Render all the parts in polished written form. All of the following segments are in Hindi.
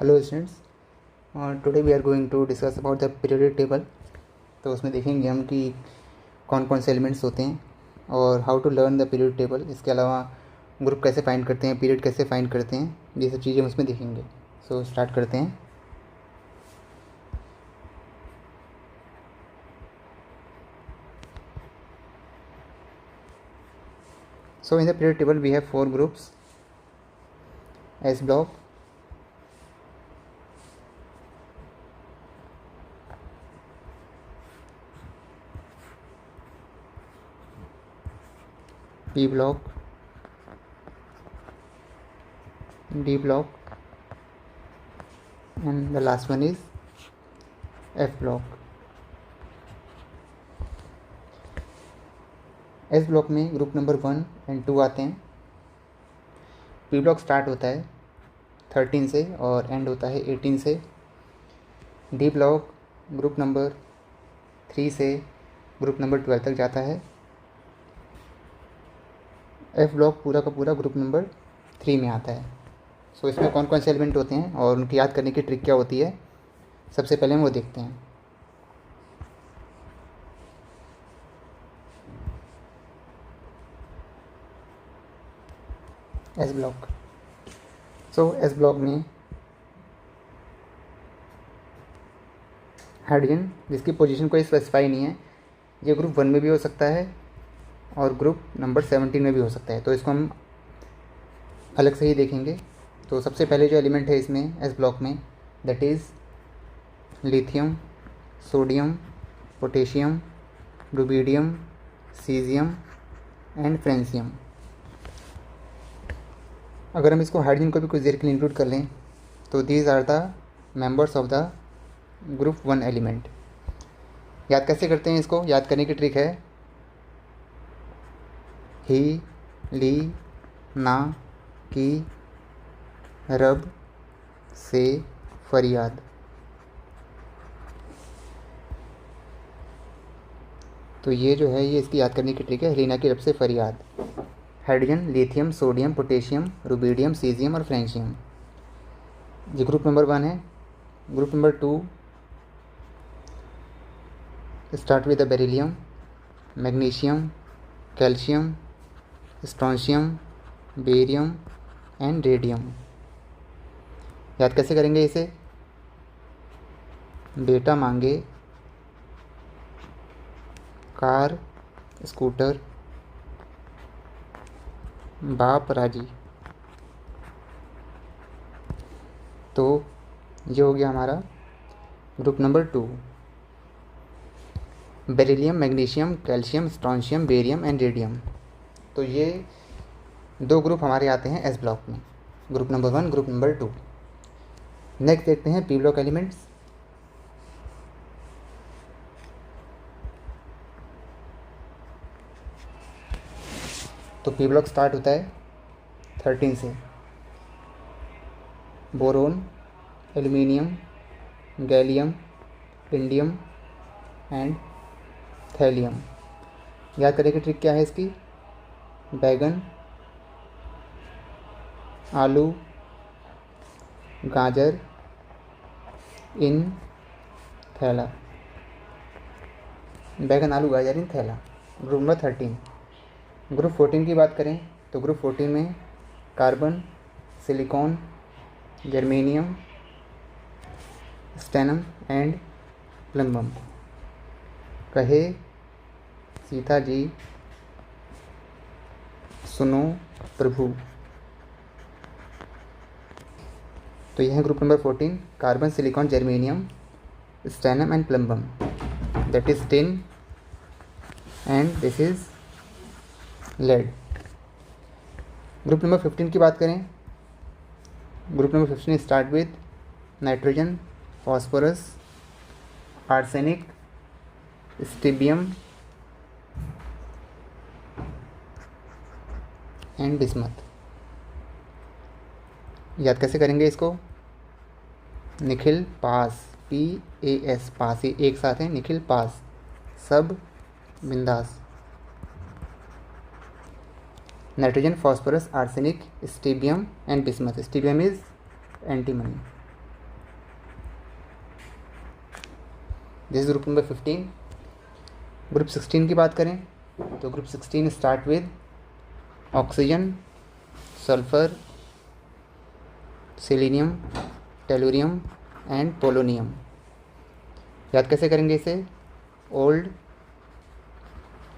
Hello students, today we are going to discuss about the periodic table. तो उसमें देखेंगे हम कि कौन कौन से एलिमेंट्स होते हैं और how to learn the period table. इसके अलावा ग्रुप कैसे फाइंड करते हैं, पीरियड कैसे फाइंड करते हैं, ये सब चीज़ें हम उसमें देखेंगे। सो स्टार्ट करते हैं। So in the period table we have 4 groups: S block, P block, D block, and the last one is F block. S block में ग्रुप नंबर 1 एंड 2 आते हैं। पी ब्लॉक स्टार्ट होता है 13 से और एंड होता है 18 से। डी ब्लॉक ग्रुप नंबर 3 से ग्रुप नंबर 12 तक जाता है। एफ ब्लॉक पूरा का पूरा ग्रुप नंबर 3 में आता है। सो इसमें कौन कौन से एलिमेंट होते हैं और उनकी याद करने की ट्रिक क्या होती है, सबसे पहले हम वो देखते हैं। S block. So S block में हाइड्रोजन जिसकी पोजीशन कोई स्पेसिफाई नहीं है, ये ग्रुप 1 में भी हो सकता है और ग्रुप नंबर 17 में भी हो सकता है, तो इसको हम अलग से ही देखेंगे। तो सबसे पहले जो एलिमेंट है इसमें एस ब्लॉक में, that is lithium, sodium, potassium, rubidium, caesium and francium. अगर हम इसको हाइड्रोजन को भी कुछ देर के लिए इंक्लूड कर लें तो these are the members of the group 1 element. याद कैसे करते हैं इसको? याद करने की ट्रिक है ही, ली, ना, की, रब, से, फरियाद। तो ये जो है ये इसकी याद करने की ट्रिक है, लीना की रब से फरियाद। Hydrogen, lithium, sodium, potassium, rubidium, caesium और फ्रेंशियम, ये ग्रुप नंबर 1 है। Group number 2 start with the beryllium, magnesium, calcium, strontium, barium and radium. याद कैसे करेंगे इसे? बेटा मांगे कार स्कूटर, बाप राजी। तो ये हो गया हमारा group number 2, beryllium, magnesium, calcium, strontium, barium and radium. तो ये 2 ग्रुप हमारे आते हैं एस ब्लॉक में, group number 1, group number 2। Next देखते हैं पी ब्लॉक एलिमेंट्स। तो पी ब्लॉक स्टार्ट होता है 13 से। Boron, aluminium, gallium, indium and thallium. याद करने की ट्रिक क्या है इसकी? बैगन, आलू, गाजर, इन थैला। बैगन, आलू, गाजर, इन थैला, ग्रुप नंबर 13। ग्रुप 14 की बात करें तो ग्रुप 14 में carbon, silicon, germanium, stannum and plumbum. कहे सीता जी सुनो प्रभु। तो यह है group number 14, carbon, silicon, germanium, stannum and plumbum, that is tin and this is lead. Group number 15 की बात करें, group number 15 start with nitrogen, phosphorus, arsenic, stibium and bismuth. याद कैसे करेंगे इसको? निखिल, पास, PAS, पास, ये एक साथ है, निखिल, पास, सब बिंदास। Nitrogen, phosphorus, arsenic, stibium and bismuth. Stibium is antimony. This is group number 15। Group 16 की बात करें तो group 16 start with oxygen, sulphur, selenium, tellurium and polonium. याद कैसे करेंगे इसे? ओल्ड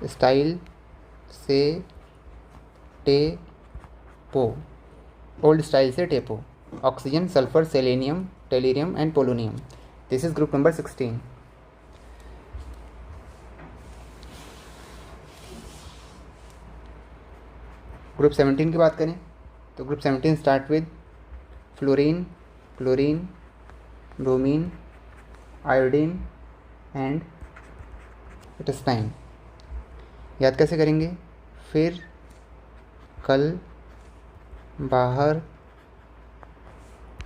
स्टाइल से टेपो, ओल्ड स्टाइल से टेपो, oxygen, sulphur, selenium, tellurium and polonium. This is group number 16। Group 17 की बात करें तो group 17 start with fluorine, chlorine, bromine, iodine and astatine. याद कैसे करेंगे? फिर कल बाहर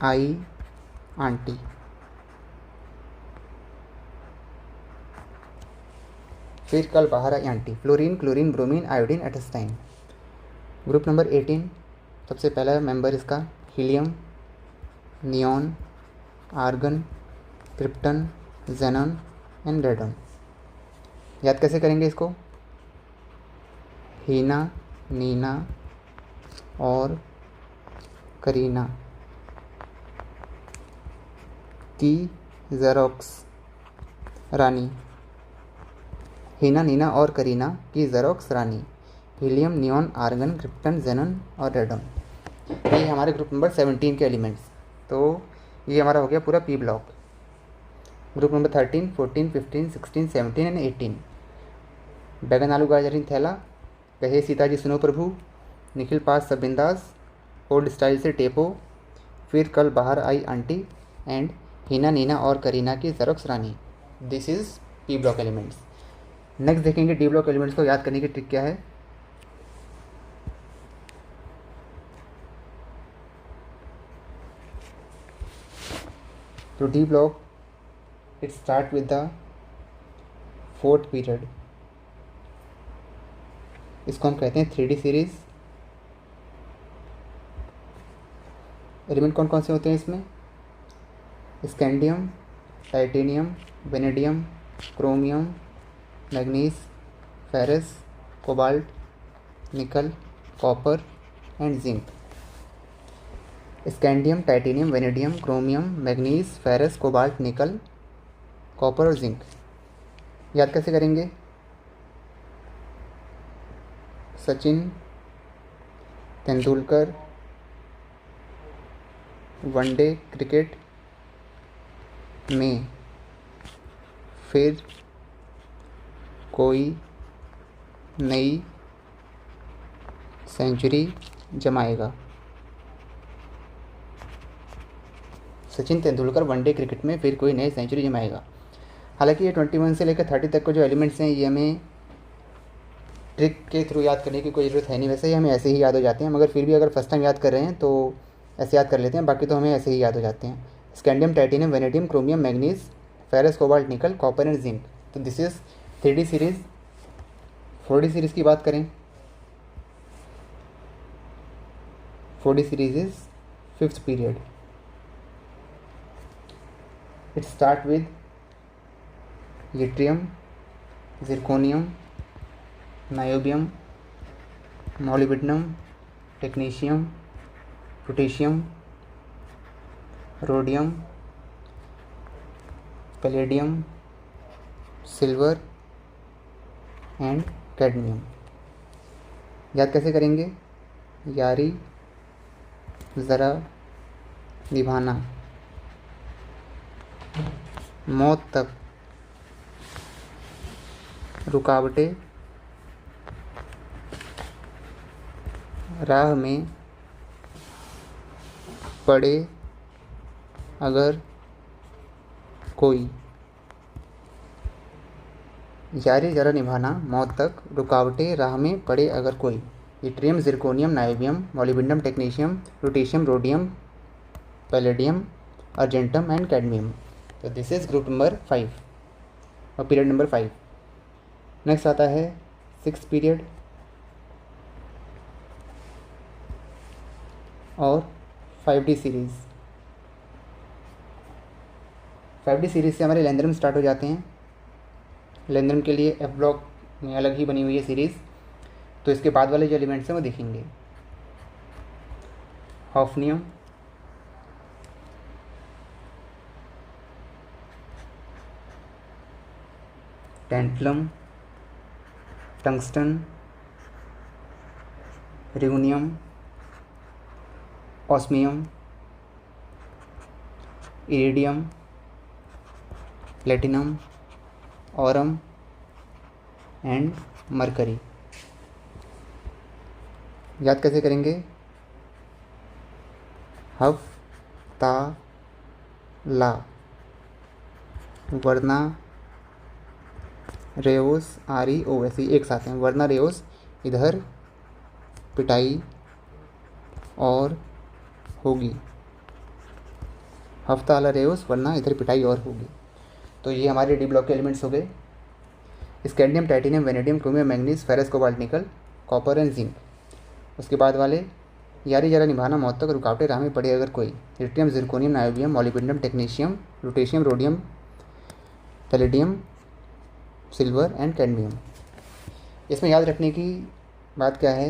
आई आंटी। फिर कल बाहर आई aunty. Fluorine, chlorine, bromine, iodine, astatine. Group number 18, सबसे पहला मेंबर इसका helium, neon, argon, krypton, xenon and radon. याद कैसे करेंगे इसको? हीना, नीना और करीना की ज़ेरोक्स रानी। हीना, नीना और करीना की ज़ेरोक्स रानी। Helium, neon, argon, krypton, xenon और रेडॉन। ये हमारे ग्रुप नंबर 17 के एलिमेंट्स। तो ये हमारा हो गया पूरा P block. Group number 13, 14, 15, 16, 17 and 18। बैगन, आलू, गाजर, थैला, कहे सीताजी सुनो प्रभु, निखिल पास सब बिंदास, ओल्ड स्टाइल से टेपो, फिर कल बाहर आई आंटी एंड हीना, नीना और करीना की Xerox Rani. This is P block elements. Next देखेंगे डी ब्लॉक एलिमेंट्स को याद करने की ट्रिक क्या है। तो D block it start with the 4th period. इसको हम कहते हैं 3D सीरीज। एलिमेंट कौन कौन से होते हैं इसमें? Scandium, titanium, vanadium, chromium, manganese, ferrous, cobalt, nickel, copper and zinc. Scandium, titanium, vanadium, chromium, manganese, ferrous, cobalt, nickel, copper और जिंक। याद कैसे करेंगे? सचिन तेंदुलकर वनडे क्रिकेट में फिर कोई नई सेंचुरी जमाएगा। सचिन तेंदुलकर वनडे क्रिकेट में फिर कोई नई सेंचुरी जमाएगा। हालांकि ये 21 से लेकर 30 तक के जो एलिमेंट्स हैं ये हमें ट्रिक के थ्रू याद करने की कोई ज़रूरत है नहीं। वैसे ही हमें ऐसे ही याद हो जाते हैं, मगर फिर भी अगर फर्स्ट टाइम याद कर रहे हैं तो ऐसे याद कर लेते हैं, बाकी तो हमें ऐसे ही याद हो जाते हैं। Scandium, titanium, vanadium, chromium, manganese, ferrous, cobalt, nickel, copper and zinc. तो this is 3D series. 4D series की बात करें, 4D series is 5th period. It start with yttrium, zirconium, niobium, molybdenum, technetium, potassium, rhodium, palladium, silver and cadmium. याद कैसे करेंगे? यारी ज़रा निभाना, मौत तक, रुकावटें राह में पड़े अगर कोई। यारी ज़रा निभाना, मौत तक, रुकावटें राह में पड़े अगर कोई। Yttrium, zirconium, niobium, molybdenum, technetium, potassium, rhodium, palladium, argentum and cadmium. तो दिस इज ग्रुप नंबर 5 और पीरियड नंबर 5। नेक्स्ट आता है 6th पीरियड और 5D सीरीज़। 5D सीरीज़ से हमारे लैंद्रम स्टार्ट हो जाते हैं। लेंथरम के लिए एफ ब्लॉक में अलग ही बनी हुई है सीरीज़। तो इसके बाद वाले जो एलिमेंट्स हैं वो देखेंगे। Hafnium, tantalum, tungsten, rhenium, osmium, iridium, platinum, aurum and mercury. याद कैसे करेंगे? हफ, ता, ला, वर्ना, रेओस, आरी, ओ, ऐसे एक साथ हैं। वर्ना रेओस इधर पिटाई और होगी, हफ्ता आला रेओस वरना इधर पिटाई और होगी। तो ये हमारे डी ब्लॉक के एलिमेंट्स हो गए। Scandium, titanium, vanadium, chromium, manganese, ferrous, cobalt, nickel, copper and zinc. उसके बाद वाले यारी जरा निभाना मौत तक, रुकावटें राह में पड़े अगर कोई। Tritium, zirconium, niobium, molybdenum, technetium, lutetium, rhodium, palladium, silver and cadmium. इसमें याद रखने की बात क्या है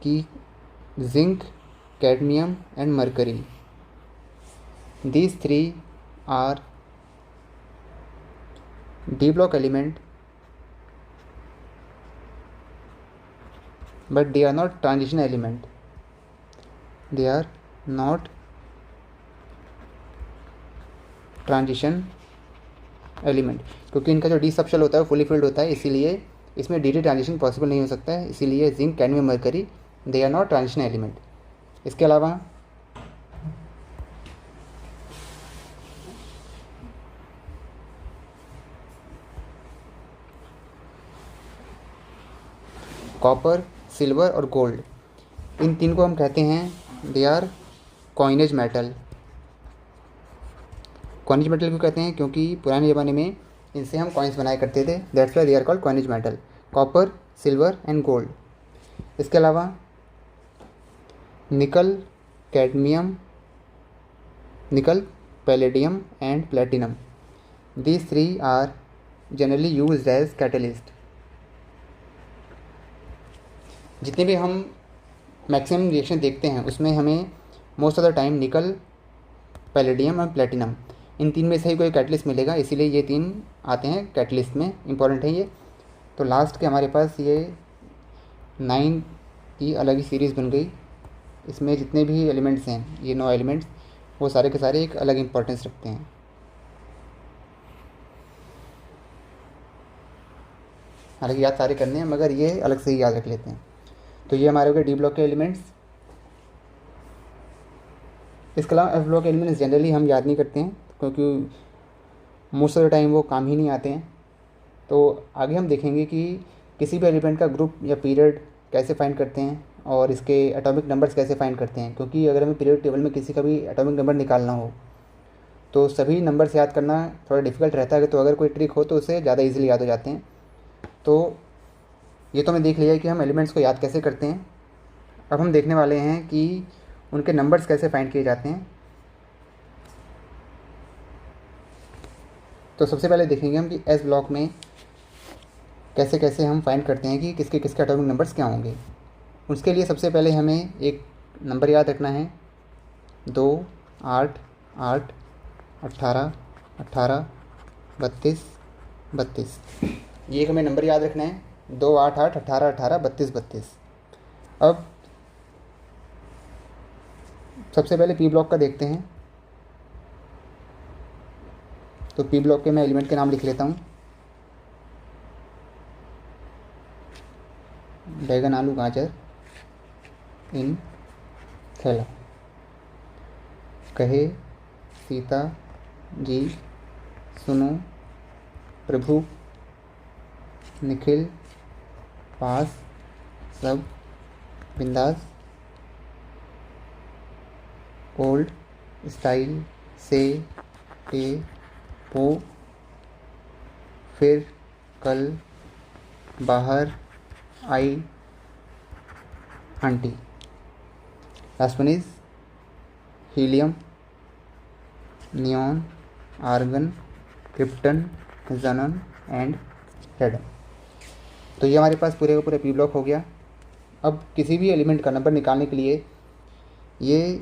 कि zinc, cadmium and mercury, these three are D block element, but they are not transition element. They are not transition element, क्योंकि इनका जो डी सबशेल होता है वो फुली फिल्ड होता है, इसीलिए इसमें डी ट्रांजिशन पॉसिबल नहीं हो सकता है। इसीलिए zinc, cadmium, mercury they are not transition element. इसके अलावा कॉपर, सिल्वर और गोल्ड, इन तीन को हम कहते हैं they are coinage metal. Coinage metal क्यों कहते हैं? क्योंकि पुराने ज़माने में इनसे हम कॉइन्स बनाया करते थे, that's why they are called coinage metal. Copper, silver and gold. इसके अलावा nickel, cadmium, nickel, palladium and platinum, these three are generally used as catalyst. जितने भी हम मैक्सिमम रिएक्शन देखते हैं उसमें हमें most of the time nickel, palladium और प्लेटिनम, इन तीन में से ही कोई कैटलिस्ट मिलेगा, इसीलिए ये तीन आते हैं कैटलिस्ट में, इंपॉर्टेंट है ये। तो लास्ट के हमारे पास ये 9 की अलग ही सीरीज़ बन गई। इसमें जितने भी एलिमेंट्स हैं, ये 9 एलिमेंट्स, वो सारे के सारे एक अलग इंपॉर्टेंस रखते हैं। हालांकि याद सारे करने हैं मगर ये अलग से ही याद रख लेते हैं। तो ये हमारे हो गए डी ब्लॉक के एलिमेंट्स। इसके अलावा एफ ब्लॉक के एलिमेंट्स जनरली हम याद नहीं करते हैं क्योंकि मोस्ट ऑफ द टाइम वो काम ही नहीं आते हैं। तो आगे हम देखेंगे कि किसी भी एलिमेंट का ग्रुप या पीरियड कैसे फाइंड करते हैं और इसके एटॉमिक नंबर्स कैसे फाइंड करते हैं, क्योंकि अगर हमें पीरियड टेबल में किसी का भी एटॉमिक नंबर निकालना हो तो सभी नंबर्स याद करना थोड़ा डिफिकल्ट रहता है। तो अगर कोई ट्रिक हो तो उसे ज़्यादा ईजिली याद हो जाते हैं। तो ये तो हमने देख लिया है कि हम एलिमेंट्स को याद कैसे करते हैं। अब हम देखने वाले हैं कि उनके नंबर्स कैसे फाइंड किए जाते हैं। तो सबसे पहले देखेंगे हम कि एस ब्लॉक में कैसे कैसे हम फाइंड करते हैं कि किसके किसके एटॉमिक नंबर्स क्या होंगे। उसके लिए सबसे पहले हमें एक नंबर याद रखना है, 2, 8, 8, 18, 18, 32, 32। ये एक हमें नंबर याद रखना है, 2, 8, 8, 18, 18, 32, 32। अब सबसे पहले पी ब्लॉक का देखते हैं। तो पी ब्लॉक के मैं एलिमेंट के नाम लिख लेता हूँ। बैगन, आलू, गाजर इन थैला, कहे सीता जी सुनो प्रभु, निखिल पास सब बिंदास, ओल्ड स्टाइल से पे पो, फिर कल बाहर आई aunty. Last one is helium, neon, argon, krypton, xenon and head. तो ये हमारे पास पूरे का पूरा पी ब्लॉक हो गया। अब किसी भी एलिमेंट का नंबर निकालने के लिए ये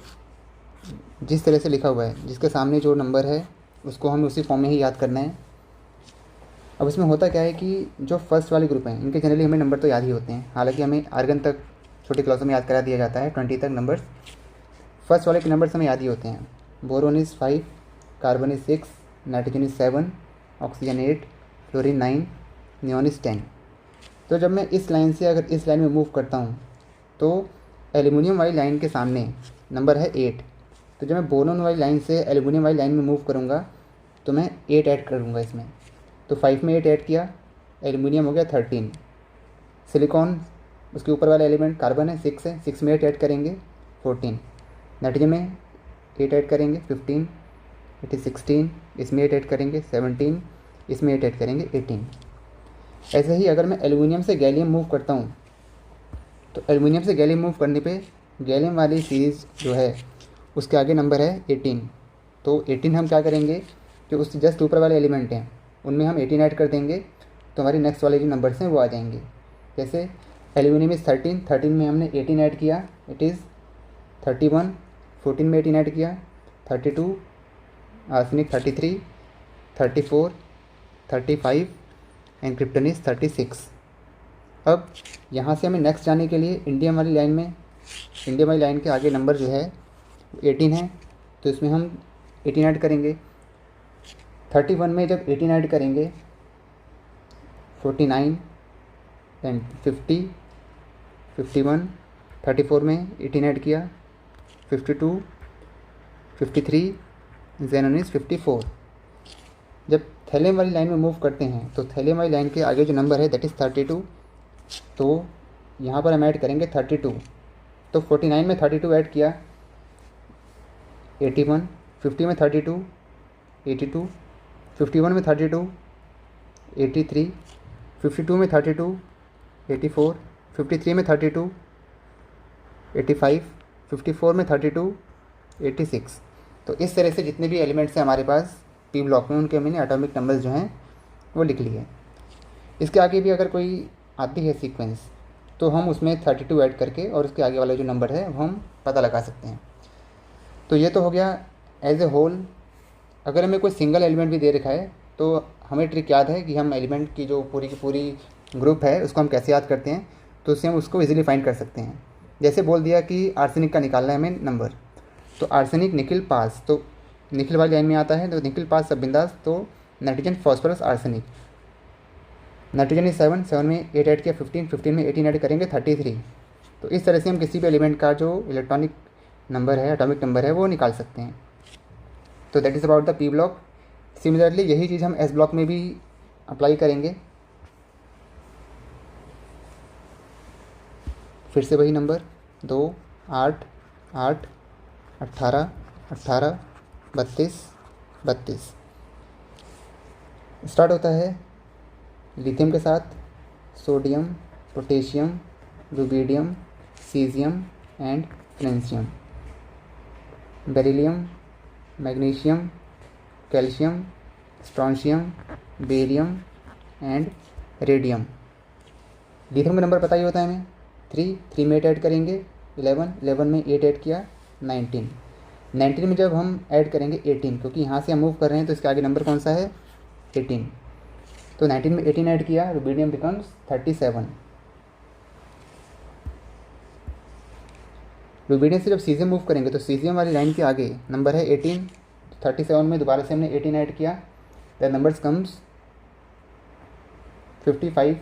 जिस तरह से लिखा हुआ है, जिसके सामने जो नंबर है उसको हमें उसी फॉर्म में ही याद करना है। अब इसमें होता क्या है कि जो फर्स्ट वाले ग्रुप हैं इनके जनरली हमें नंबर तो याद ही होते हैं, हालांकि हमें आर्गन तक छोटी क्लासों में याद करा दिया जाता है, 20 तक नंबर्स। फर्स्ट वाले के नंबर्स हमें याद ही होते हैं। Boron is 5, carbon is 6, nitrogen is 7, oxygen 8, fluorine 9, neon is 10। तो जब मैं इस लाइन से अगर इस लाइन में मूव करता हूँ तो एल्युमिनियम वाली लाइन के सामने नंबर है 8। तो जब मैं बोरोन वाली लाइन से एल्युमिनियम वाली लाइन में मूव करूँगा तो मैं 8 ऐड करूँगा इसमें। तो 5 में 8 ऐड किया, एल्युमिनियम हो गया 13। सिलिकॉन उसके ऊपर वाला एलिमेंट कार्बन है 6 है, 6 में 8 ऐड करेंगे 14। नाइट्रोजन में 8 ऐड करेंगे 15, इट इज़ 16, इसमें 8 ऐड करेंगे 17, इसमें 8 ऐड करेंगे 18। ऐसे ही अगर मैं एल्युमिनियम से गैलियम मूव करता हूँ तो एल्युमिनियम से गैलियम मूव करने पे गैलियम वाली सीरीज़ जो है उसके आगे नंबर है 18। तो 18 हम क्या करेंगे, जो उससे जस्ट ऊपर वाले एलिमेंट हैं उनमें हम 18 ऐड कर देंगे तो हमारी नेक्स्ट वाले जो नंबर्स हैं वो आ जाएंगे। जैसे एल्युमिनियम इज़ 13, 13 में हमने 18 ऐड किया, इट इज़ 31। 14 में 18 ऐड किया 32, आर्सेनिक 33, 34, 35 एंड क्रिप्टन इज़ 36। अब यहाँ से हमें नेक्स्ट जाने के लिए इंडियम वाली लाइन के आगे नंबर जो है 18 है, तो इसमें हम 18 ऐड करेंगे। 31 में जब 18 ऐड करेंगे 49 एंड 50, 51, 34 में 18 ऐड किया 52, 53, ज़ेनॉन इज़ 54। जब थैलियम वाली लाइन में मूव करते हैं तो थैलियम वाली लाइन के आगे जो नंबर है दैट इज़ 32। तो यहाँ पर हम ऐड करेंगे 32। तो 49 में 32 ऐड किया 81, 50 में 32 82, 51 में 32 83, 52 में 32 84, 53 में 32 85, 54 में 32 86। तो इस तरह से जितने भी एलिमेंट्स हैं हमारे पास पी ब्लॉक में उनके मैंने एटॉमिक नंबर्स जो हैं वो लिख लिए। इसके आगे भी अगर कोई आती है सीक्वेंस तो हम उसमें 32 ऐड करके और उसके आगे वाला जो नंबर है वो हम पता लगा सकते हैं। तो ये तो हो गया एज ए होल। अगर हमें कोई सिंगल एलिमेंट भी दे रखा है तो हमें ट्रिक याद है कि हम एलिमेंट की जो पूरी की पूरी ग्रुप है उसको हम कैसे याद करते हैं, तो उससे हम उसको इजीली फाइंड कर सकते हैं। जैसे बोल दिया कि आर्सेनिक का निकालना है हमें नंबर, तो आर्सेनिक निकिल पास, तो निकिल वाली लाइन में आता है तो निकिल पास सब बिंदास। तो nitrogen phosphorus arsenic, nitrogen is 7, 7 में 8 ऐड किया 15, 15 में 18 ऐड करेंगे 33। तो इस तरह से हम किसी भी एलिमेंट का जो इलेक्ट्रॉनिक नंबर है, एटॉमिक नंबर है, वो निकाल सकते हैं। तो that is about the P block. Similarly यही चीज़ हम एस ब्लॉक में भी अप्लाई करेंगे। फिर से वही नंबर 2, 8, 8, 18, 18, 32, 32। स्टार्ट होता है लिथियम के साथ, sodium, potassium, rubidium, caesium and francium, beryllium, magnesium, calcium, strontium, barium and radium. Lithium का नंबर पता ही होता है हमें 3 में 8 ऐड करेंगे 11, 11 में 8 ऐड किया 19, 19 में जब हम ऐड करेंगे 18, क्योंकि यहाँ से हम मूव कर रहे हैं तो इसके आगे नंबर कौन सा है 18। तो 19 में 18 ऐड किया, रुबिडियम बिकम्स 37। रुबिडियम से जब सीजियम मूव करेंगे तो सीजियम वाली लाइन के आगे नंबर है 18, 37 में दोबारा से हमने 18 ऐड किया, द नंबर्स कम्स 55।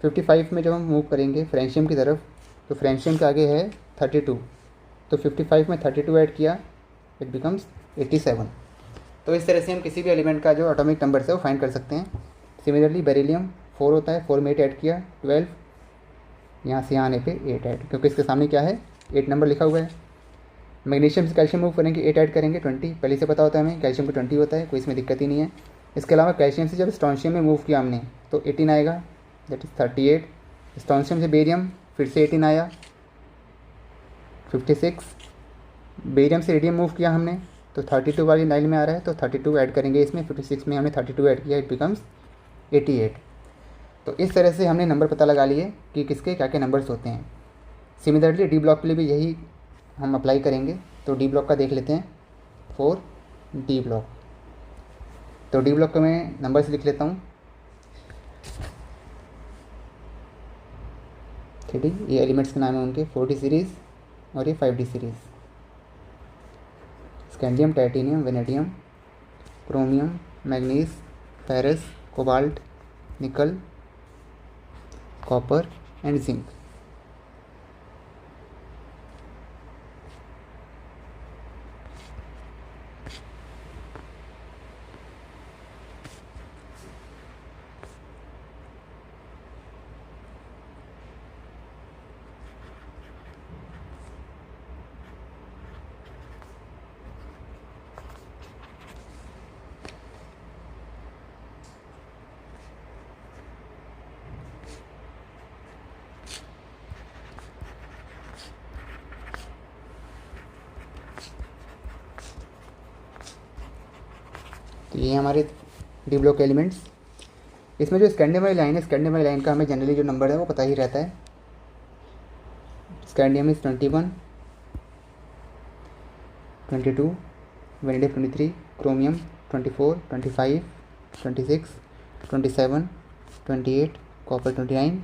55 में जब हम मूव करेंगे फ्रेंशियम की तरफ तो फ्रेंशियम के आगे है 32, तो 55 में 32 ऐड किया, इट बिकम्स 87। तो इस तरह से हम किसी भी एलिमेंट का जो एटॉमिक नंबर है वो फाइंड कर सकते हैं। सिमिलरली बेरिलियम 4 होता है, 4 में 8 ऐड किया 12, यहाँ से यहाँ आने पे 8 ऐड, क्योंकि इसके सामने क्या है 8 नंबर लिखा हुआ है। मैग्नीशियम से कैल्शियम मूव करेंगे 8 ऐड करेंगे 20, पहले से पता होता है हमें कैल्शियम को 20 होता है, कोई इसमें दिक्कत ही नहीं है। इसके अलावा कैल्शियम से जब स्ट्रॉन्शियम में मूव किया हमने तो 18 आएगा, दैट इज़ 38। स्ट्रॉन्शियम से बेरियम फिर से 18 आया 56। बेरियम से रेडियम मूव किया हमने तो 32 वाली लाइन में आ रहा है, तो 32 ऐड करेंगे इसमें, 56 में हमने 32 ऐड किया, इट बिकम्स 88। तो इस तरह से हमने नंबर पता लगा लिए कि किसके क्या क्या नंबर्स होते हैं। सिमिलरली डी ब्लॉक के लिए भी यही हम अप्लाई करेंगे। तो डी ब्लॉक का देख लेते हैं, 4 डी ब्लॉक। तो डी ब्लॉक का मैं नंबर्स लिख लेता हूँ। 3D, ये एलिमेंट्स के नाम है उनके, 4D सीरीज़ और ये 5D series. Scandium, titanium, vanadium, chromium, manganese, ferrous, cobalt, nickel, copper and zinc. तो ये हमारे डी ब्लॉक के एलिमेंट्स। इसमें जो स्कैंडियम वाली लाइन है, स्कैंडियम वाली लाइन का हमें जनरली जो नंबर है वो पता ही रहता है। Scandium is 21, 22, vanadium 23, chromium 24, 25, 26, 27, 28, copper 29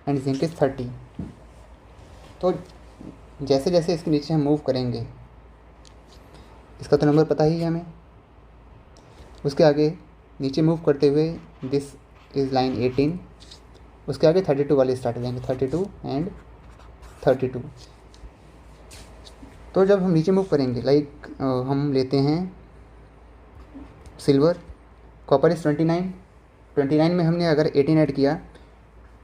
and zinc is 30। तो जैसे जैसे इसके नीचे हम मूव करेंगे, इसका तो नंबर पता ही है हमें। उसके आगे नीचे मूव करते हुए दिस इज़ लाइन 18, उसके आगे 32 वाले स्टार्ट हो जाएंगे, 32 एंड 32। तो जब हम नीचे मूव करेंगे, लाइक हम लेते हैं सिल्वर, कॉपर इज़ 29 में हमने अगर 18 ऐड किया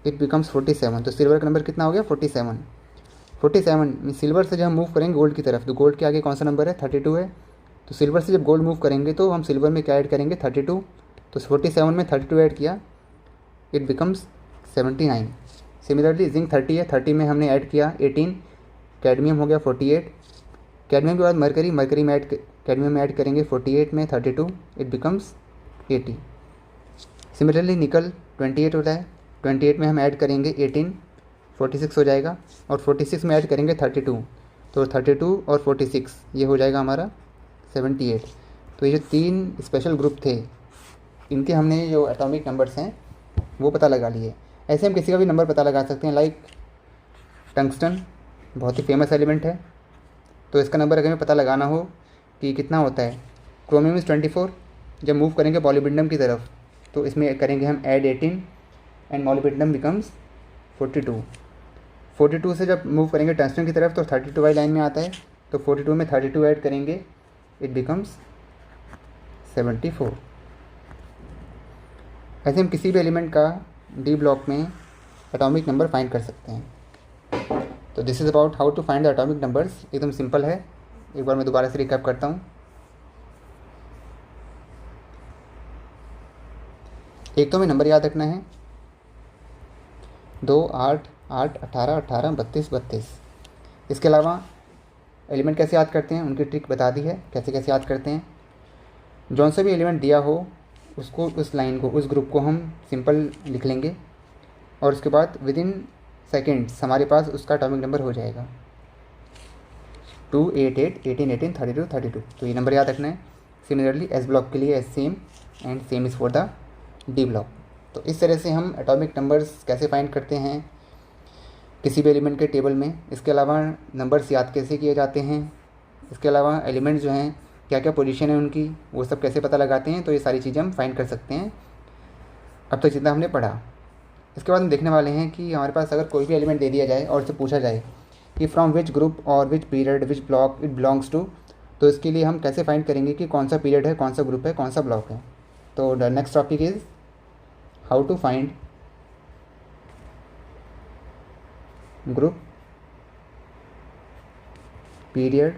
इट बिकम्स 47। तो सिल्वर का नंबर कितना हो गया, 47। सिल्वर से जब हम मूव करेंगे गोल्ड की तरफ, तो गोल्ड के आगे कौन सा नंबर है, 32 है। तो सिल्वर से जब गोल्ड मूव करेंगे तो हम सिल्वर में क्या ऐड करेंगे, 32। तो 47 में 32 ऐड किया, इट बिकम्स 79। सिमिलरली जिंक 30 है, 30 में हमने ऐड किया 18, कैडमियम हो गया 48, कैडमियम के बाद मरकरी में कैडमियम में ऐड करेंगे 48 में 32, इट बिकम्स 80। सिमिलरली निकल 28 होता है, 28 में हम ऐड करेंगे 18, 46 हो जाएगा, और 46 में ऐड करेंगे 32, तो 32 और 46 ये हो जाएगा हमारा 78। तो ये जो 3 स्पेशल ग्रुप थे, इनके हमने जो एटॉमिक नंबर्स हैं वो पता लगा लिए। ऐसे हम किसी का भी नंबर पता लगा सकते हैं, लाइक टंगस्टन बहुत ही फेमस एलिमेंट है, तो इसका नंबर अगर हमें पता लगाना हो कि कितना होता है, क्रोमियम इज़ 24। जब मूव करेंगे मॉलिब्डेनम की तरफ तो इसमें करेंगे हम ऐड 18 एंड मॉलिब्डेनम बिकम्स 42। 42 से जब मूव करेंगे टंगस्टन की तरफ तो 32 वाली लाइन में आता है, तो 42 में 32 ऐड करेंगे, इट बिकम्स 74। ऐसे हम किसी भी एलिमेंट का डी ब्लॉक में एटॉमिक नंबर फाइंड कर सकते हैं। तो this is about how to find the atomic numbers. एकदम सिंपल है, एक बार मैं दोबारा से रिकैप करता हूँ। एक तो हमें नंबर याद रखना है 2, 8, 8, 18, 18, 32, 32। इसके अलावा एलिमेंट कैसे याद करते हैं उनकी ट्रिक बता दी है, कैसे कैसे याद करते हैं। जौन सा भी एलिमेंट दिया हो उसको, उस लाइन को, उस ग्रुप को हम सिंपल लिख लेंगे और उसके बाद विद इन सेकेंड्स हमारे पास उसका एटॉमिक नंबर हो जाएगा 2, 8, 8, 18, 18, 32, 32। तो ये नंबर याद रखना है। सिमिलरली एस ब्लॉक के लिए S same and same is for the D block. तो इस तरह से हम एटॉमिक नंबर्स कैसे फाइंड करते हैं किसी भी एलिमेंट के टेबल में। इसके अलावा नंबर्स याद कैसे किए जाते हैं, इसके अलावा एलिमेंट्स जो हैं क्या क्या पोजीशन है उनकी, वो सब कैसे पता लगाते हैं, तो ये सारी चीज़ें हम फाइंड कर सकते हैं अब तक जितना हमने पढ़ा। इसके बाद हम देखने वाले हैं कि हमारे पास अगर कोई भी एलिमेंट दे दिया जाए और उससे पूछा जाए कि फ्रॉम विच ग्रुप और which period which block it belongs to, तो इसके लिए हम कैसे फाइंड करेंगे कि कौन सा पीरियड है, कौन सा ग्रुप है, कौन सा ब्लॉक है। तो the next topic is how to find group, period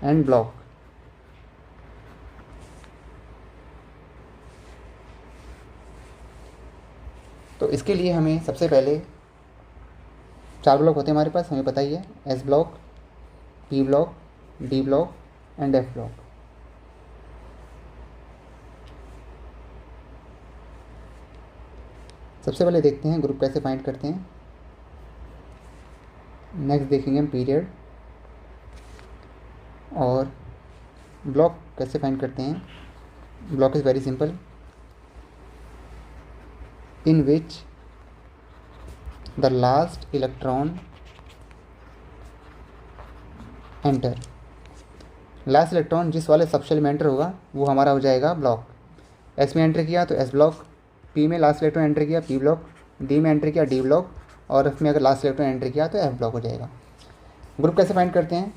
and block. तो इसके लिए हमें सबसे पहले 4 ब्लॉक होते हैं हमारे पास, हमें पता ही है, S block, P block, D block and F block. सबसे पहले देखते हैं ग्रुप कैसे फाइंड करते हैं। नेक्स्ट देखेंगे हम पीरियड और ब्लॉक कैसे फाइंड करते हैं। Block is very simple, in which the last electron enter. Last electron जिस वाले सबशेल में एंटर होगा वो हमारा हो जाएगा ब्लॉक। एस में एंटर किया तो एस ब्लॉक, पी में लास्ट इलेक्ट्रॉन एंटर किया पी ब्लॉक, डी में एंटर किया डी ब्लॉक, और एफ में अगर लास्ट इलेक्ट्रॉन एंटर किया तो एफ ब्लॉक हो जाएगा। ग्रुप कैसे फाइंड करते हैं।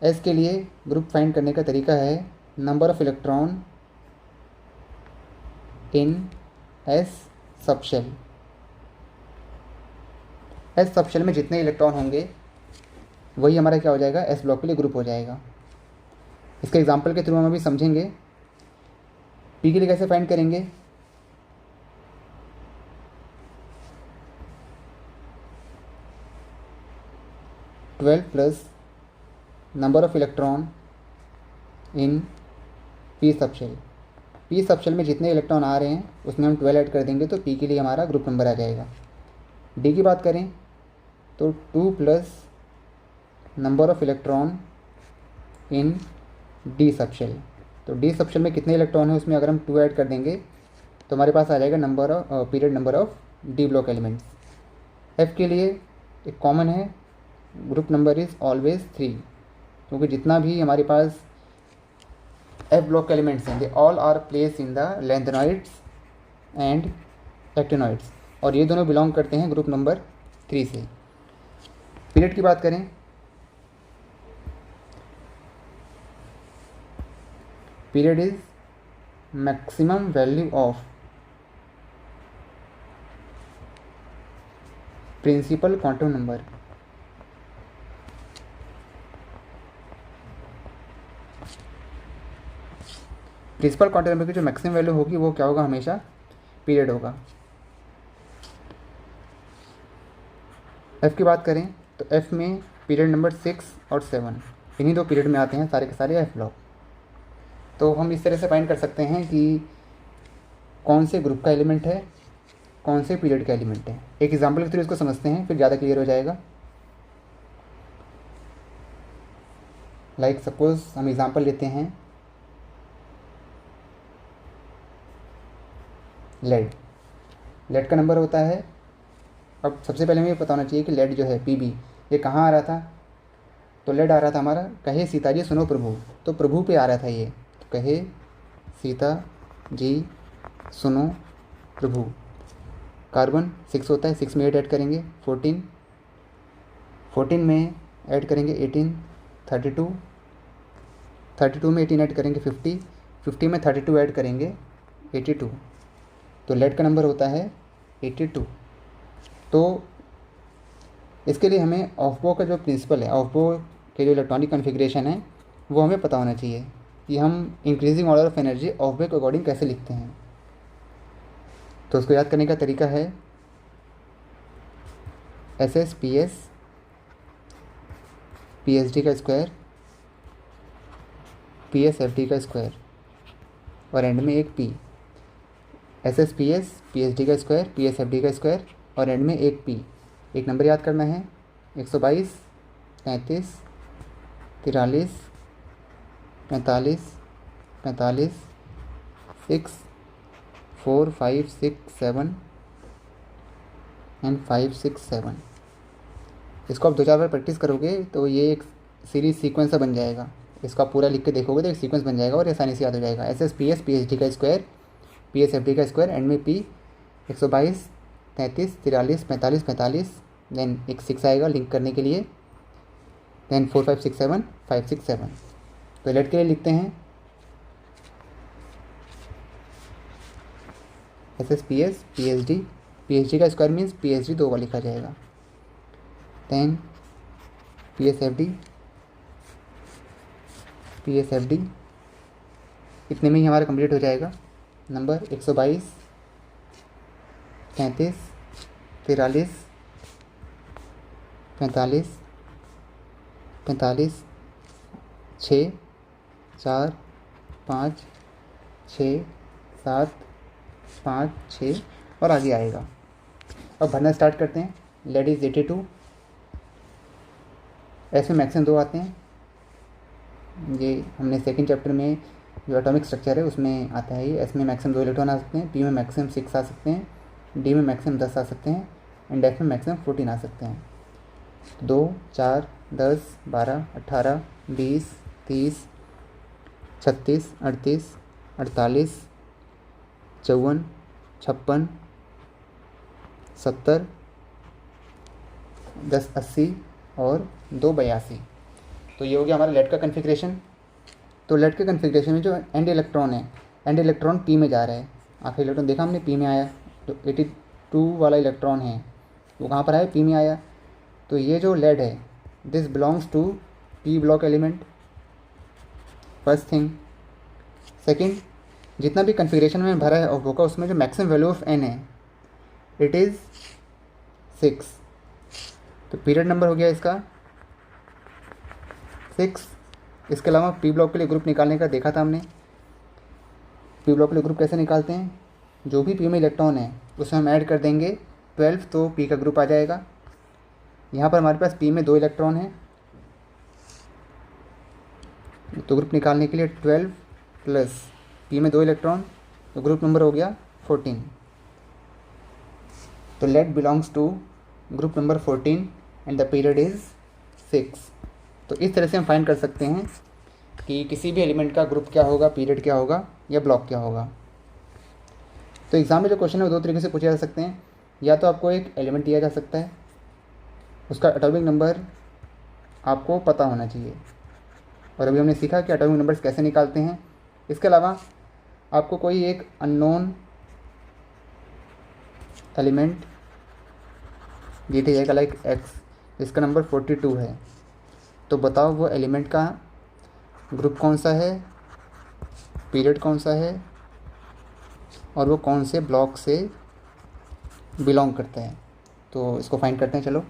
एस के लिए ग्रुप फाइंड करने का तरीका है number of electron in S subshell. S subshell में जितने इलेक्ट्रॉन होंगे वही हमारा क्या हो जाएगा, एस ब्लॉक के लिए ग्रुप हो जाएगा। इसके एग्जांपल के थ्रू हम अभी समझेंगे। पी के लिए कैसे फाइंड करेंगे। Twelve plus number of electron in P subshell. P subshell में जितने इलेक्ट्रॉन आ रहे हैं उसमें हम 12 ऐड कर देंगे तो पी के लिए हमारा ग्रुप नंबर आ जाएगा। डी की बात करें तो 2 plus number of electron in D subshell. तो डी सबशेल में कितने इलेक्ट्रॉन है उसमें अगर हम 2 ऐड कर देंगे तो हमारे पास आ जाएगा number of period number of D block elements. F के लिए एक कॉमन है, ग्रुप नंबर इज़ ऑलवेज 3, क्योंकि जितना भी हमारे पास एफ ब्लॉक एलिमेंट्स हैं they all are place in the lanthanoids and actinoids, और ये दोनों बिलोंग करते हैं ग्रुप नंबर 3 से। पीरियड की बात करें period is maximum value of principal quantum number. Principal quantum number की जो मैक्सिमम वैल्यू होगी वो क्या होगा, हमेशा पीरियड होगा। एफ की बात करें तो एफ में पीरियड नंबर 6 और 7 इन्हीं दो पीरियड में आते हैं सारे के सारे एफ ब्लॉक। तो हम इस तरह से फाइंड कर सकते हैं कि कौन से ग्रुप का एलिमेंट है, कौन से पीरियड का एलिमेंट है। एक एग्जांपल के थ्रू इसको समझते हैं, फिर ज़्यादा क्लियर हो जाएगा। लाइक सपोज हम एग्जांपल लेते हैं लेड। लेड का नंबर होता है, अब सबसे पहले हमें पता होना चाहिए कि लेड जो है पीबी ये कहाँ आ रहा था। तो लेड आ रहा था हमारा कहे सीता जी सुनो प्रभु, तो प्रभु पे आ रहा था ये। तो कहे सीता जी सुनो प्रभु। कार्बन 6 होता है, 6 में 8 ऐड करेंगे 14, 14 में ऐड करेंगे 18, 32, 32 में 18 ऐड करेंगे 50, 50 में 32 ऐड करेंगे 82। तो लेड का नंबर होता है 82। तो इसके लिए हमें ऑफबो का जो प्रिंसिपल है, ऑफबो के जो इलेक्ट्रॉनिक कॉन्फ़िगरेशन है वो हमें पता होना चाहिए कि हम इंक्रीजिंग ऑर्डर ऑफ एनर्जी ऑफबो के अकॉर्डिंग कैसे लिखते हैं। तो उसको याद करने का तरीका है S S P S P H D का square P S F D का स्क्वायर और एंड में एक P. S S P S P H D का square P S F D का स्क्वायर और एंड में एक पी। एक नंबर याद करना है 122, 33, 43, 45, 45, 6, 4, 5, 6, 7 एंड 5, 6, 7। इसको आप 2-4 बार प्रैक्टिस करोगे तो ये एक सीरीज सीक्वेंस सा बन जाएगा। इसको आप पूरा लिख के देखोगे तो एक सीक्वेंस बन जाएगा और आसानी से याद हो जाएगा। S S P S P H D का square P S F D का स्क्वायर एंड में पी 122, 33, 43, 45, 45, देन एक 6 आएगा लिंक करने के लिए, देन 4, 5, 6, 7, 5, 6, 7। तो लेट के लिए लिखते हैं S S P S P H D का square means P H D 2 बार लिखा जाएगा, then P S F D इतने में ही हमारा कंप्लीट हो जाएगा। नंबर 122, 33, 43, 45, 45, 6, 4, 5, 6, 7, 5, 6 और आगे आएगा। अब भरना स्टार्ट करते हैं। लेड इज़ 82, एस में मैक्सिमम 2 आते हैं। ये हमने सेकंड चैप्टर में जो एटॉमिक स्ट्रक्चर है उसमें आता है ये। एस में मैक्सिमम 2 इलेक्ट्रॉन आ सकते हैं, पी में मैक्सिमम 6 आ सकते हैं, डी में मैक्सिमम 10 आ सकते हैं, एंड एफ में मैक्सिमम 14 आ सकते हैं। 2, 4, 10, 12, 18, 20, 30, 36, 38, 48, 54, 56, 70, 10, 80 और 2, 82। तो ये हो गया हमारा लेड का कन्फिग्रेशन। तो लेड के कन्फिग्रेशन में जो एंड इलेक्ट्रॉन है, एंड इलेक्ट्रॉन पी में जा रहा है। आखिरी इलेक्ट्रॉन देखा हमने पी में आया, तो 82 वाला इलेक्ट्रॉन है वो कहाँ पर आया, पी में आया। तो ये जो लेड है this belongs to P block element, first thing. Second, जितना भी कन्फिग्रेशन में भरा है ऑब्वो का उसमें जो मैक्सिमम वैल्यू ऑफ एन है इट इज़ 6। तो पीरियड नंबर हो गया इसका 6। इसके अलावा पी ब्लॉक के लिए ग्रुप निकालने का देखा था हमने। पी ब्लॉक के लिए ग्रुप कैसे निकालते हैं, जो भी पी में इलेक्ट्रॉन है उसमें हम ऐड कर देंगे 12 तो पी का ग्रुप आ जाएगा। यहाँ पर हमारे पास पी में 2 इलेक्ट्रॉन हैं, तो ग्रुप निकालने के लिए 12 प्लस पी में 2 इलेक्ट्रॉन, तो ग्रुप नंबर हो गया 14। तो lead belongs to group number 14 and the period is 6। तो इस तरह से हम फाइंड कर सकते हैं कि किसी भी एलिमेंट का ग्रुप क्या होगा, पीरियड क्या होगा या ब्लॉक क्या होगा। तो एग्जाम में जो क्वेश्चन है वो 2 तरीके से पूछे जा सकते हैं। या तो आपको एक एलिमेंट दिया जा सकता है, उसका एटॉमिक नंबर आपको पता होना चाहिए, और अभी हमने सीखा कि एटॉमिक नंबर्स कैसे निकालते हैं। इसके अलावा आपको कोई एक अननोन एलिमेंट दे दिया जाएगा लाइक एक्स, इसका नंबर 42 है, तो बताओ वो एलिमेंट का ग्रुप कौन सा है, पीरियड कौन सा है और वो कौन से ब्लॉक से बिलोंग करता है। तो इसको फाइंड करते हैं चलो।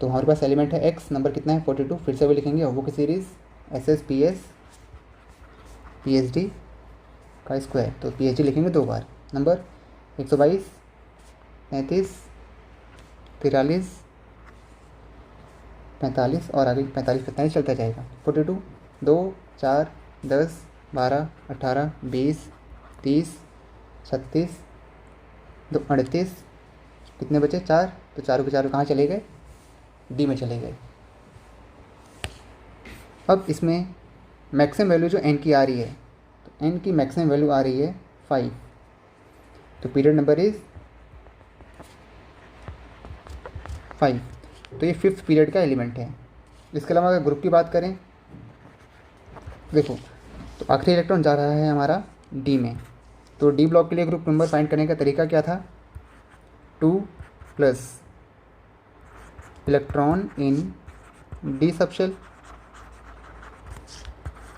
तो हमारे पास एलिमेंट है एक्स, नंबर कितना है 42, फिर से वो लिखेंगे वो की series S S P S P H D का स्क्वायर, तो पी एच डी लिखेंगे 2 बार। नंबर 122, 35, 43, 45 और आगे 45 45 चलता जाएगा। 42, 2, 4, 10, 12, 18, 20, 30, 36, 2, 38, कितने बचे 4, तो 4 के 4 कहाँ चले गए, डी में चले गए। अब इसमें मैक्सिमम वैल्यू जो एन की आ रही है, तो एन की मैक्सिमम वैल्यू आ रही है 5, तो पीरियड नंबर इज़ 5। तो ये 5th पीरियड का एलिमेंट है। इसके अलावा अगर ग्रुप की बात करें, देखो तो आखिरी इलेक्ट्रॉन जा रहा है हमारा डी में, तो डी ब्लॉक के लिए ग्रुप नंबर फाइंड करने का तरीका क्या था, 2 plus electron in D subshell,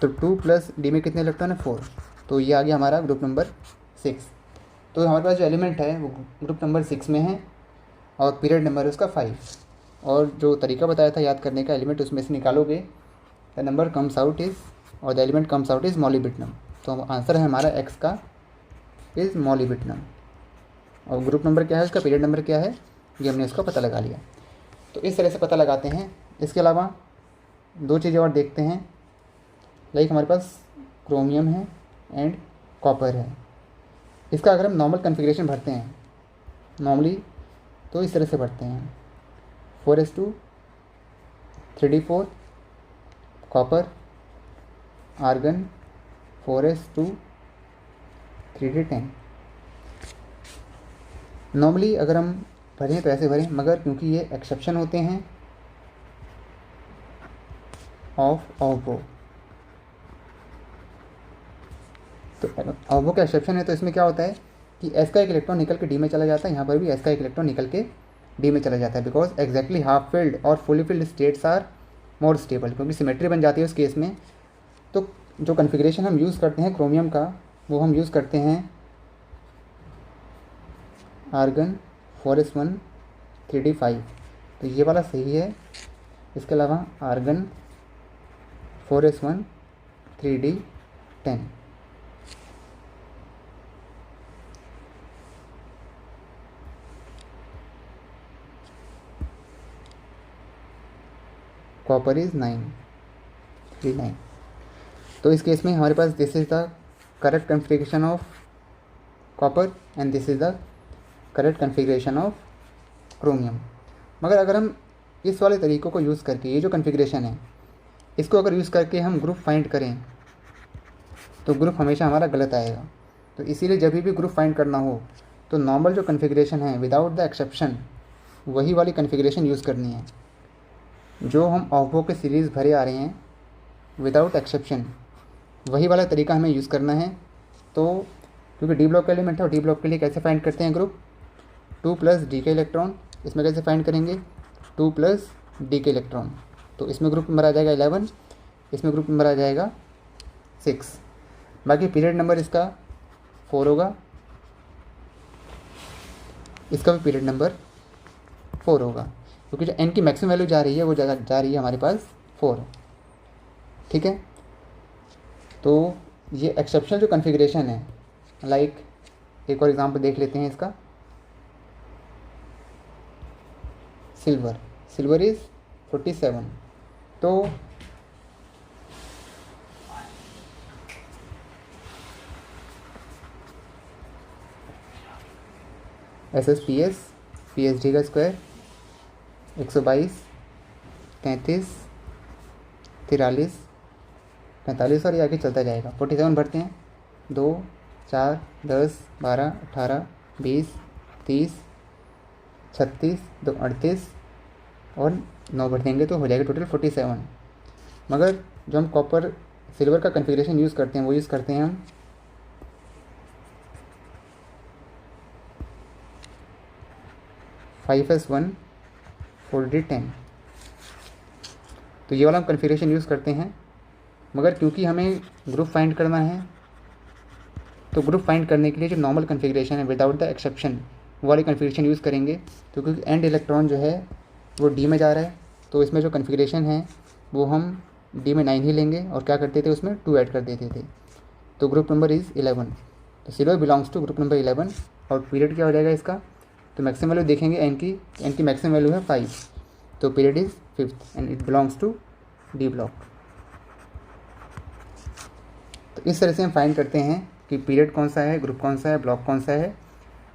तो 2 प्लस डी में कितने इलेक्ट्रॉन है 4, तो ये आ गया हमारा ग्रुप नंबर 6। तो हमारे पास जो एलिमेंट है वो ग्रुप नंबर 6 में है और पीरियड नंबर है उसका 5। और जो तरीका बताया था याद करने का, एलिमेंट उसमें से निकालोगे the number comes out is और the element comes out is molybdenum. तो आंसर है हमारा एक्स का इज़ मॉलिब्डेनम। और ग्रुप नंबर क्या है उसका, पीरियड नंबर क्या है, ये हमने उसका पता लगा लिया। तो इस तरह से पता लगाते हैं। इसके अलावा 2 चीज़ें और देखते हैं, लाइक हमारे पास क्रोमियम है एंड कॉपर है। इसका अगर हम नॉर्मल कन्फिग्रेशन भरते हैं नॉर्मली, तो इस तरह से भरते हैं 4s2 3d4 copper, argon 4s2 3d10। Normally अगर हम भरें तो ऐसे भरें, मगर क्योंकि ये एक्सेप्शन होते हैं ऑफ ऑब्वो, तो ऑब्वो का एक्सेप्शन है, तो इसमें क्या होता है कि एस का एक इलेक्ट्रॉन निकल के डी में चला जाता है, यहाँ पर भी एस का एक इलेक्ट्रॉन निकल के डी में चला जाता है, बिकॉज एग्जैक्टली हाफ फिल्ड और fully filled states are more stable, क्योंकि सिमेट्री बन जाती है उस केस में। तो जो कन्फिग्रेशन हम यूज़ करते हैं क्रोमियम का, वो हम यूज़ करते हैं आर्गन 4s1 3d5, तो ये वाला सही है। इसके अलावा argon 4s1 3d10। Copper is 939। तो इस केस में हमारे पास this is the correct configuration of copper and this is the correct configuration of chromium. मगर अगर हम इस वाले तरीक़ों को यूज़ करके, ये जो कॉन्फ़िगरेशन है इसको अगर यूज़ करके हम ग्रुप फाइंड करें तो ग्रुप हमेशा हमारा गलत आएगा। तो इसीलिए जब भी ग्रुप फाइंड करना हो तो नॉर्मल जो कॉन्फ़िगरेशन है विदाउट द एक्सेप्शन वही वाली कॉन्फ़िगरेशन यूज़ करनी है। जो हम ऑफबो के सीरीज़ भरे आ रहे हैं विदाउट एक्सेप्शन वही वाला तरीका हमें यूज़ करना है। तो क्योंकि डी ब्लॉक का एलिमेंट है और डी ब्लॉक के लिए कैसे फाइंड करते हैं ग्रुप, 2 + डी के इलेक्ट्रॉन। इसमें कैसे फाइंड करेंगे, 2 + डी के इलेक्ट्रॉन। तो इसमें ग्रुप नंबर आ जाएगा 11, इसमें ग्रुप नंबर आ जाएगा 6। बाकी पीरियड नंबर इसका 4 होगा, इसका भी पीरियड नंबर 4 होगा, क्योंकि जो एन की मैक्सिमम वैल्यू जा रही है वो जा रही है हमारे पास 4। ठीक है, तो ये एक्सेप्शनल जो कॉन्फ़िगरेशन है, लाइक एक और एग्जांपल देख लेते हैं इसका। Silver is 47। तो SSPS PSD का स्क्वायर 122, 33, 43, 45 और ये आगे चलता जाएगा। 47 भरते हैं, 2, 4, 10, 12, 18, 20, 30, 36, 2, 38 और 9 भर देंगे तो हो जाएगा टोटल 47। मगर जो हम कॉपर सिल्वर का कॉन्फ़िगरेशन यूज़ करते हैं वो यूज़ करते हैं हम 5s1 folded 10। तो ये वाला हम कॉन्फ़िगरेशन यूज़ करते हैं। मगर क्योंकि हमें ग्रुप फाइंड करना है तो ग्रुप फाइंड करने के लिए जो नॉर्मल कॉन्फ़िगरेशन है विदाउट द एक्सेप्शन वो वाली कॉन्फ़िगरेशन यूज़ करेंगे। तो क्योंकि एंड इलेक्ट्रॉन जो है वो डी में जा रहा है तो इसमें जो कॉन्फ़िगरेशन है वो हम डी में 9 ही लेंगे और क्या करते थे उसमें 2 ऐड कर देते थे। तो ग्रुप नंबर इज़ 11। तो silver belongs to group number 11। और पीरियड क्या हो जाएगा इसका, तो मैक्सिमम वैल्यू देखेंगे एन की मैक्सिमम वैल्यू है 5। तो period is 5th and it belongs to D block. तो इस तरह से हम फाइंड करते हैं कि पीरियड कौन सा है, ग्रुप कौन सा है, ब्लॉक कौन सा है,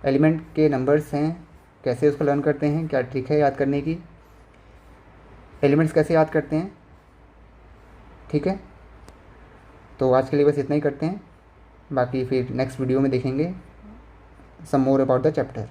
एलिमेंट के नंबर्स हैं, कैसे उसको लर्न करते हैं, क्या ट्रिक है याद करने की, एलिमेंट्स कैसे याद करते हैं। ठीक है, तो आज के लिए बस इतना ही करते हैं, बाकी फिर नेक्स्ट वीडियो में देखेंगे सम मोर अबाउट द चैप्टर।